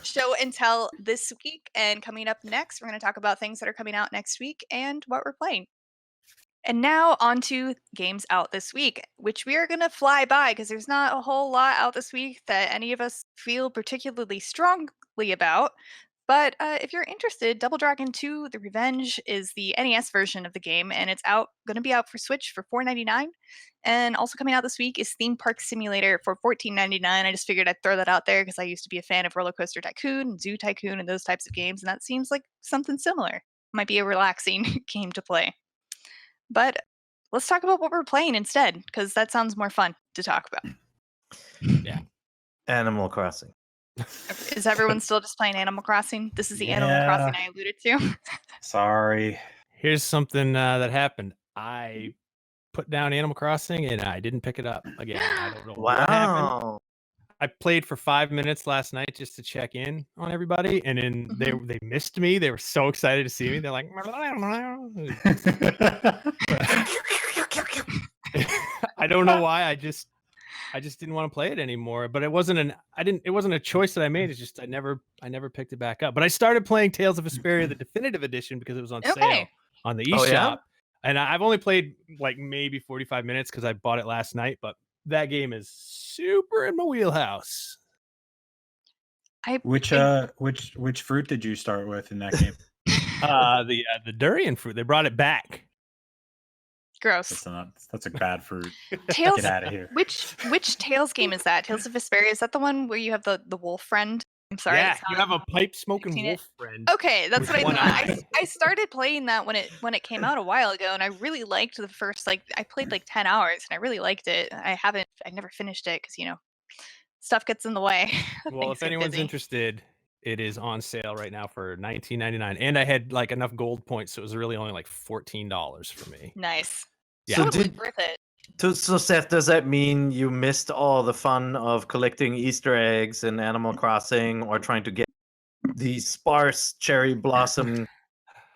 [SPEAKER 2] show and tell this week. And coming up next, we're going to talk about things that are coming out next week and what we're playing. And now on to games out this week, which we are going to fly by because there's not a whole lot out this week that any of us feel particularly strongly about. But if you're interested, Double Dragon 2: The Revenge is the NES version of the game, and it's going to be out for Switch for $4.99. And also coming out this week is Theme Park Simulator for $14.99. I just figured I'd throw that out there because I used to be a fan of Roller Coaster Tycoon and Zoo Tycoon and those types of games, and that seems like something similar. Might be a relaxing game to play. But let's talk about what we're playing instead, because that sounds more fun to talk about.
[SPEAKER 5] Yeah.
[SPEAKER 3] Animal Crossing.
[SPEAKER 2] Is everyone still just playing Animal Crossing? This is the Animal Crossing I alluded to.
[SPEAKER 4] Sorry.
[SPEAKER 5] Here's something that happened. I put down Animal Crossing and I didn't pick it up again. I don't know what happened. I played for 5 minutes last night just to check in on everybody, and then they missed me. They were so excited to see me. They're like, I don't know why. I just didn't want to play it anymore. But it wasn't a choice that I made. It's just I never picked it back up. But I started playing Tales of Vesperia, the definitive edition, because it was on sale on the eShop.
[SPEAKER 3] Yeah? And
[SPEAKER 5] I've only played like maybe 45 minutes because I bought it last night, but that game is super in my wheelhouse.
[SPEAKER 4] Which fruit did you start with in that game?
[SPEAKER 5] The durian fruit. They brought it back.
[SPEAKER 2] Gross.
[SPEAKER 4] That's a bad fruit.
[SPEAKER 2] Tales,
[SPEAKER 4] get out of here.
[SPEAKER 2] Which Tales game is that? Tales of Vesperia, is that the one where you have the wolf friend? I'm sorry.
[SPEAKER 5] Yeah, you have a pipe smoking wolf friend.
[SPEAKER 2] Okay, that's what I thought. I started playing that when it came out a while ago, and I really liked the first I played like 10 hours, and I really liked it. I never finished it because stuff gets in the way.
[SPEAKER 5] Well, if anyone's interested, it is on sale right now for $19.99, and I had like enough gold points, so it was really only like $14 for me.
[SPEAKER 2] Nice.
[SPEAKER 5] Yeah,
[SPEAKER 2] totally worth it.
[SPEAKER 3] So Seth, does that mean you missed all the fun of collecting Easter eggs in Animal Crossing, or trying to get the sparse cherry blossom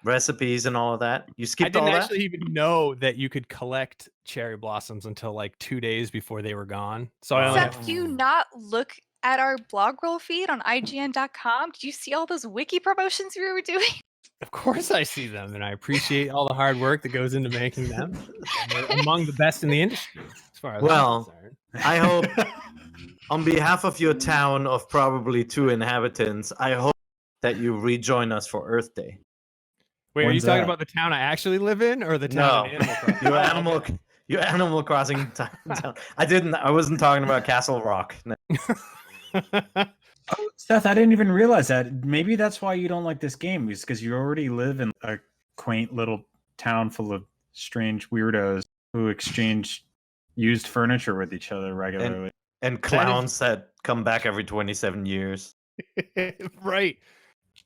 [SPEAKER 3] recipes and all of that? You skipped all that?
[SPEAKER 5] I didn't actually even know that you could collect cherry blossoms until like 2 days before they were gone. So
[SPEAKER 2] Seth, do you not look at our blog roll feed on IGN.com? Did you see all those wiki promotions we were doing?
[SPEAKER 5] Of course I see them, and I appreciate all the hard work that goes into making them. They're among the best in the industry, as far as I'm concerned.
[SPEAKER 3] I hope, on behalf of your town of probably 2 inhabitants, I hope that you rejoin us for Earth Day.
[SPEAKER 5] Wait, are you talking about the town I actually live in, or the town in Animal Crossing?
[SPEAKER 3] Your Animal Crossing town. I wasn't talking about Castle Rock. No.
[SPEAKER 4] Oh, Seth, I didn't even realize that. Maybe that's why you don't like this game, is because you already live in a quaint little town full of strange weirdos who exchange used furniture with each other regularly.
[SPEAKER 3] And clowns that come back every 27 years.
[SPEAKER 5] Right.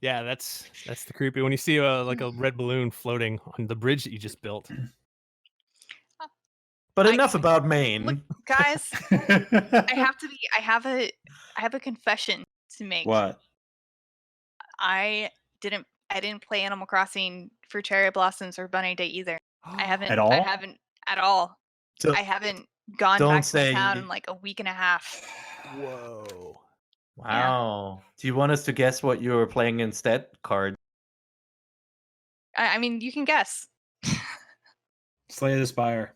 [SPEAKER 5] Yeah, that's the creepy when you see like a red balloon floating on the bridge that you just built.
[SPEAKER 3] But enough about Maine.
[SPEAKER 2] Look, guys, I have a confession to make.
[SPEAKER 4] What?
[SPEAKER 2] I didn't play Animal Crossing for Cherry Blossoms or Bunny Day either. I haven't
[SPEAKER 4] At all?
[SPEAKER 2] I haven't at all.
[SPEAKER 3] So
[SPEAKER 2] I haven't gone
[SPEAKER 3] don't
[SPEAKER 2] back to my
[SPEAKER 3] say
[SPEAKER 2] town in like a week and a half.
[SPEAKER 5] Whoa.
[SPEAKER 3] wow. Do you want us to guess what you were playing instead? Card.
[SPEAKER 2] I mean, you can guess.
[SPEAKER 4] Slay the Spire.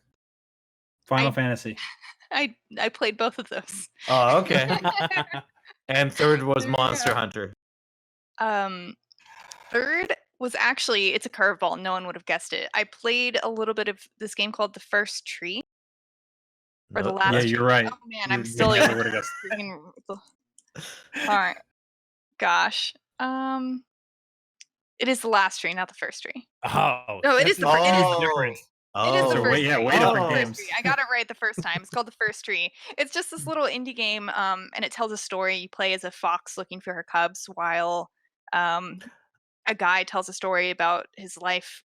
[SPEAKER 4] Final Fantasy.
[SPEAKER 2] I played both of those.
[SPEAKER 3] Oh, okay. And third was Monster Hunter.
[SPEAKER 2] Third was actually, it's a curveball. No one would have guessed it. I played a little bit of this game called The First Tree. Or The Last
[SPEAKER 4] Yeah,
[SPEAKER 2] Tree.
[SPEAKER 4] you're right.
[SPEAKER 2] Oh man,
[SPEAKER 4] You
[SPEAKER 2] I'm still
[SPEAKER 4] never would have guessed.
[SPEAKER 2] Alright. Gosh. It is The Last Tree, not The First Tree.
[SPEAKER 5] Oh.
[SPEAKER 2] No, it is the first. It is
[SPEAKER 5] different.
[SPEAKER 2] It is the
[SPEAKER 3] Oh.
[SPEAKER 2] first
[SPEAKER 4] yeah,
[SPEAKER 2] tree.
[SPEAKER 4] way
[SPEAKER 2] It is
[SPEAKER 4] different
[SPEAKER 2] the first
[SPEAKER 4] games.
[SPEAKER 2] tree. I got it right the first time. It's called The First Tree. It's just this little indie game, and it tells a story. You play as a fox looking for her cubs while a guy tells a story about his life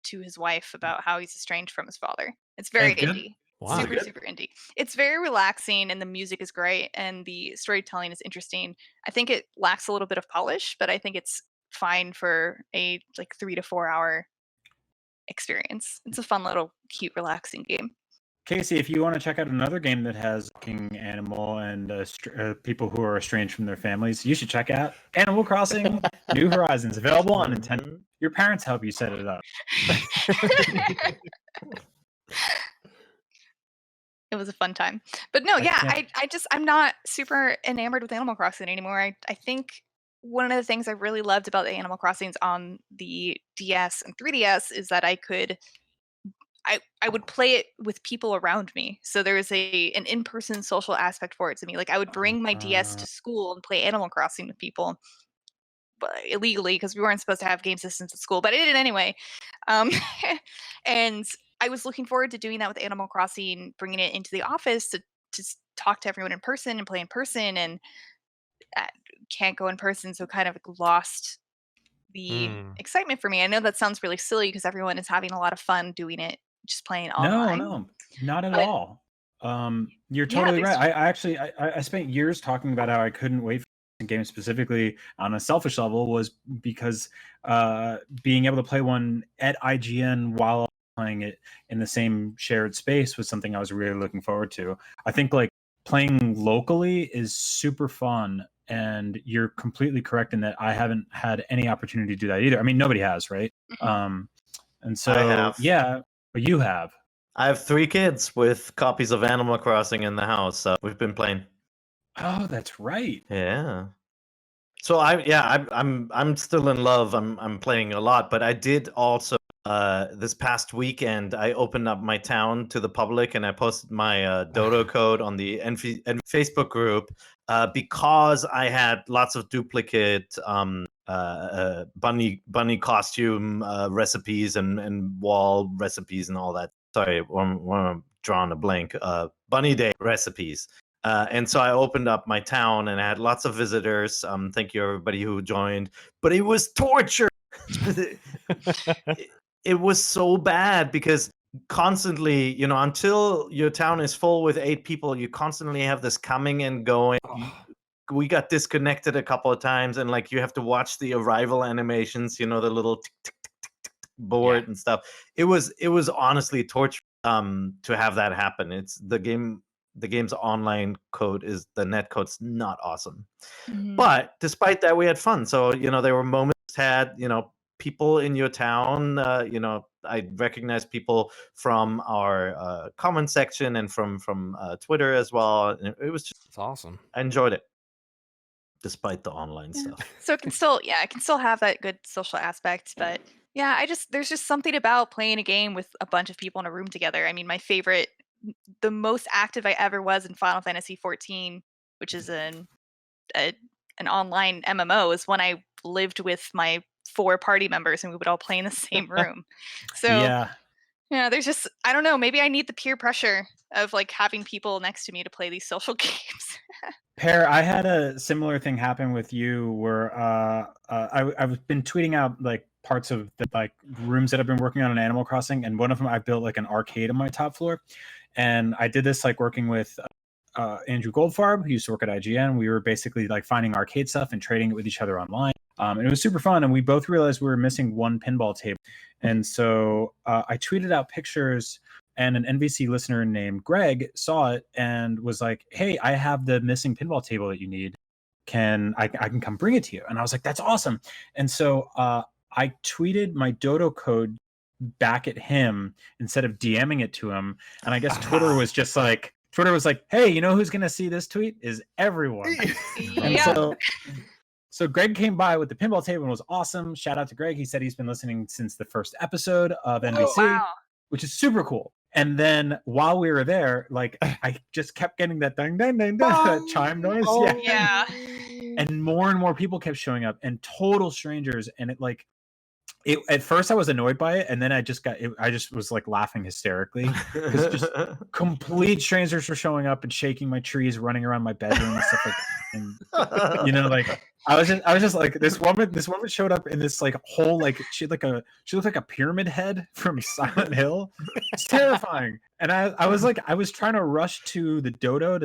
[SPEAKER 2] to his wife about how he's estranged from his father. It's very
[SPEAKER 3] And good?
[SPEAKER 2] indie.
[SPEAKER 5] Wow.
[SPEAKER 2] Super, super indie. It's very relaxing and the music is great and the storytelling is interesting. I think it lacks a little bit of polish, but I think it's fine for a like 3 to 4 hour experience. It's a fun little cute relaxing game.
[SPEAKER 4] Casey, if you want to check out another game that has king animal and people who are estranged from their families, you should check out Animal Crossing New Horizons, available on Nintendo. Your parents help you set it up.
[SPEAKER 2] It was a fun time. But no, yeah, I'm not super enamored with Animal Crossing anymore. I think one of the things I really loved about the Animal Crossings on the DS and 3DS is that I would play it with people around me. So there was an in-person social aspect for it to me. Like I would bring my DS to school and play Animal Crossing with people, but illegally because we weren't supposed to have game systems at school, but I did it anyway. And I was looking forward to doing that with Animal Crossing, bringing it into the office to talk to everyone in person and play in person, and can't go in person, so kind of lost the excitement for me. I know that sounds really silly because everyone is having a lot of fun doing it, just playing online.
[SPEAKER 4] No, not at all. You're totally right. I spent years talking about how I couldn't wait for game specifically on a selfish level was because being able to play one at IGN while playing it in the same shared space was something I was really looking forward to. I think like playing locally is super fun, and you're completely correct in that I haven't had any opportunity to do that either. I mean, nobody has, right? And so
[SPEAKER 3] I have.
[SPEAKER 4] Yeah, but you have.
[SPEAKER 3] I have 3 kids with copies of Animal Crossing in the house, so we've been playing.
[SPEAKER 4] Oh, that's right.
[SPEAKER 3] Yeah. So I'm still in love. I'm playing a lot, but I did also this past weekend I opened up my town to the public and I posted my dodo code on the Facebook group because I had lots of duplicate bunny costume recipes and wall recipes and all that. Sorry, I'm drawing a blank. Bunny Day recipes. And so I opened up my town and I had lots of visitors. Thank you everybody who joined, but it was torture. It was so bad because constantly, until your town is full with 8 people, you constantly have this coming and going. We got disconnected a couple of times, and like you have to watch the arrival animations, the little tick, tick, tick, tick, tick board and stuff. It was honestly torture to have that happen. It's the game's online code is the net code's not awesome. But despite that, we had fun. So, there were moments people in your town, I recognize people from our comment section and from Twitter as well. It was just,
[SPEAKER 5] it's awesome.
[SPEAKER 3] I enjoyed it despite the online stuff.
[SPEAKER 2] So it can still have that good social aspect, but yeah, there's just something about playing a game with a bunch of people in a room together. I mean, the most active I ever was in Final Fantasy XIV, which is an online MMO, is when I lived with my 4 party members and we would all play in the same room. So Yeah, there's just I don't know, maybe I need the peer pressure of like having people next to me to play these social games.
[SPEAKER 4] Pear, I had a similar thing happen with you where I've been tweeting out like parts of the like rooms that I've been working on in Animal Crossing, and one of them I built like an arcade on my top floor, and I did this like working with Andrew Goldfarb, who used to work at IGN. We were basically like finding arcade stuff and trading it with each other online. And it was super fun. And we both realized we were missing one pinball table. And so I tweeted out pictures, and an NVC listener named Greg saw it and was like, "Hey, I have the missing pinball table that you need. I can come bring it to you?" And I was like, "That's awesome." And so I tweeted my dodo code back at him instead of DMing it to him. And I guess Twitter was like, "Hey, you know who's gonna see this tweet is everyone." And
[SPEAKER 2] Yeah.
[SPEAKER 4] so Greg came by with the pinball table and was awesome. Shout out to Greg. He said he's been listening since the first episode of NVC,
[SPEAKER 2] Wow.
[SPEAKER 4] which is super cool. And then while we were there, like I just kept getting that ding ding ding that chime noise.
[SPEAKER 2] Yeah.
[SPEAKER 4] And more people kept showing up, and total strangers. And it like at first I was annoyed by it, and then I just was like laughing hysterically because just complete strangers were showing up and shaking my trees, running around my bedroom and stuff like that. And you know, like I was just like this woman showed up in this like whole like she looked like a pyramid head from Silent Hill. It's terrifying. And I was trying to rush to the dodo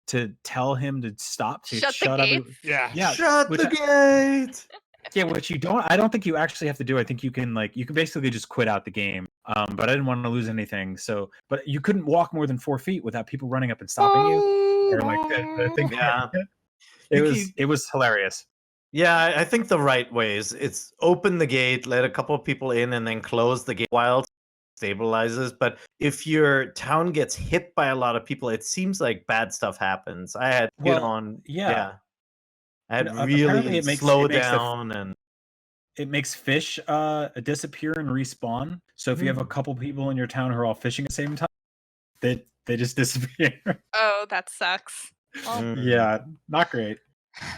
[SPEAKER 4] to tell him to stop, to
[SPEAKER 2] Shut the gates.
[SPEAKER 4] yeah,
[SPEAKER 3] Shut the gate.
[SPEAKER 4] yeah, which I don't think you actually have to do. I think you can basically just quit out the game. But I didn't want to lose anything. So, but you couldn't walk more than 4 feet without people running up and stopping you. Or like the thing.
[SPEAKER 3] Yeah.
[SPEAKER 4] It was hilarious.
[SPEAKER 3] Yeah, I think the right way is it's open the gate, let a couple of people in, and then close the gate while it stabilizes. But if your town gets hit by a lot of people, it seems like bad stuff happens. I had I had really slow down and
[SPEAKER 4] it makes fish disappear and respawn. So if you have a couple people in your town who are all fishing at the same time, they just disappear.
[SPEAKER 2] Oh, that sucks. Well,
[SPEAKER 4] Yeah, not great.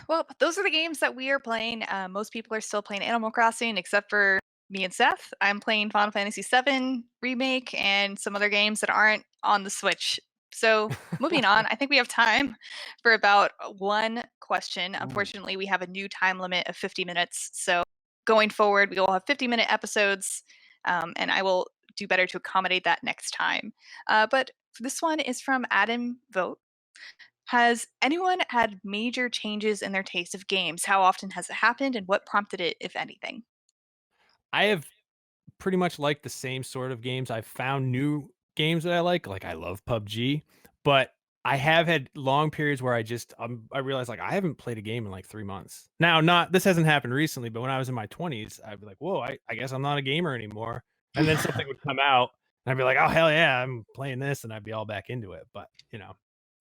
[SPEAKER 2] well, those are the games that we are playing. Most people are still playing Animal Crossing, except for me and Seth. I'm playing Final Fantasy VII Remake and some other games that aren't on the Switch. So moving on, I think we have time for about one question. Unfortunately, we have a new time limit of 50 minutes. So going forward, we will have 50-minute episodes, and I will do better to accommodate that next time. But this one is from Adam Vogt. Has anyone had major changes in their taste of games? How often has it happened, and what prompted it, if anything?
[SPEAKER 5] I have pretty much liked the same sort of games. I've found new games that I like. Like I love PUBG, but I have had long periods where I realized like I haven't played a game in like 3 months. Now, not this hasn't happened recently, but when I was in my 20s, I'd be like, whoa, I guess I'm not a gamer anymore. And then something would come out, and I'd be like, oh hell yeah, I'm playing this, and I'd be all back into it. But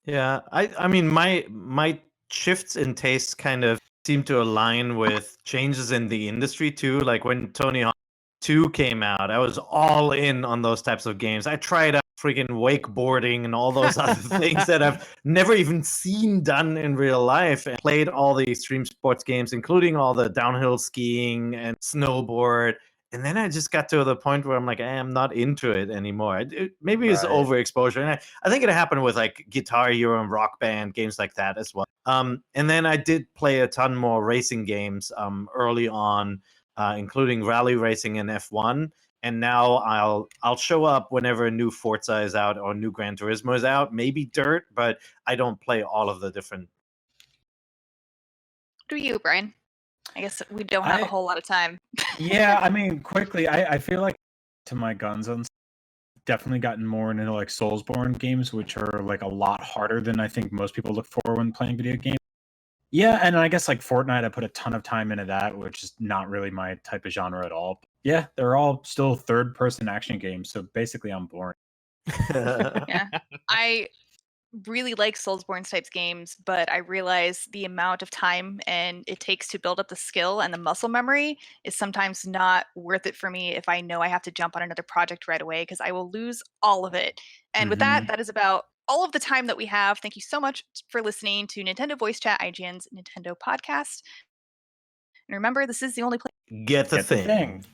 [SPEAKER 3] yeah, I mean my shifts in taste kind of seem to align with changes in the industry too. Like when Tony Hawk 2 came out, I was all in on those types of games. I tried out freaking wakeboarding and all those other things that I've never even seen done in real life, and played all the extreme sports games, including all the downhill skiing and snowboard. And then I just got to the point where I'm like, I'm not into it anymore. Maybe it's overexposure. And I think it happened with like Guitar Hero and Rock Band, games like that as well. And then I did play a ton more racing games early on, including rally racing and F1. And now I'll show up whenever a new Forza is out or new Gran Turismo is out, maybe Dirt, but I don't play all of the different.
[SPEAKER 2] What do you, Brian? I guess we don't have a whole lot of time.
[SPEAKER 4] Yeah, I mean, quickly, I feel like to my guns on definitely gotten more into like Soulsborne games, which are like a lot harder than I think most people look for when playing video games. Yeah, and I guess like Fortnite, I put a ton of time into that, which is not really my type of genre at all. Yeah, they're all still third-person action games, so basically I'm boring.
[SPEAKER 2] Yeah, I really like Soulsborne types games, but I realize the amount of time and it takes to build up the skill and the muscle memory is sometimes not worth it for me if I know I have to jump on another project right away, because I will lose all of it. And with that, that is about all of the time that we have. Thank you so much for listening to Nintendo Voice Chat, IGN's Nintendo podcast. And remember, this is the only place.
[SPEAKER 3] Get the thing.